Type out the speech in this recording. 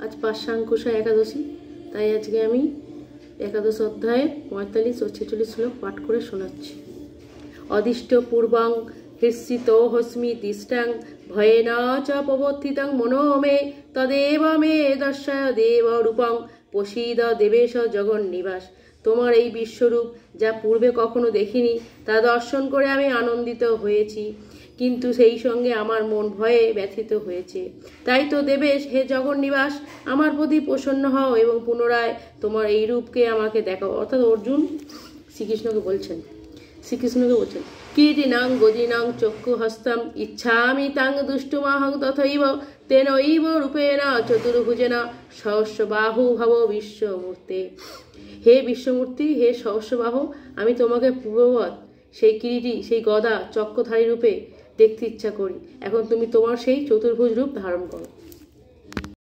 আজ পাশাঙ্কুশা একাদশী, তাই আজকে আমি একাদশ অধ্যায়ের 45 ও 46 শ্লোক পাঠ করে শোনাচ্ছি। অদিষ্ট পূর্বাং হৃষিত হস্মি দিষ্টাং ভয়েন চ প্রবর্তিতাং মনো মে তদেব মে দর্শয় দেব রূপং প্রসীদ দেবেশ জগন্নিবাস। তোমার এই বিশ্বরূপ যা পূর্বে কখনো দেখিনি তা দর্শন করে আমি আনন্দিত হয়েছি, কিন্তু সেই সঙ্গে আমার মন ভয়ে ব্যথিত হয়েছে। তাই তো দেবেশ, হে জগন্নিবাস, আমার প্রতি প্রসন্ন হও এবং পুনরায় তোমার এই রূপকে আমাকে দেখাও। অর্থাৎ অর্জুন শ্রীকৃষ্ণকে বলছেন কীর্তিনাং গদিনাং চক্ষু হস্তম ইচ্ছামি তাং দুষ্টুমাহং তথৈব তেনৈব রূপেণ চতুর্ভুজেন সহস্রবাহু ভব বিশ্বমূর্তে। হে বিশ্বমূর্তি, হে সহস্রবাহু, আমি তোমাকে পূর্ববৎ সেই কিরীটি, সেই গদা চক্রধারী রূপে দেখতে ইচ্ছা করি। এখন তুমি তোমার সেই চতুর্ভুজ রূপ ধারণ করো।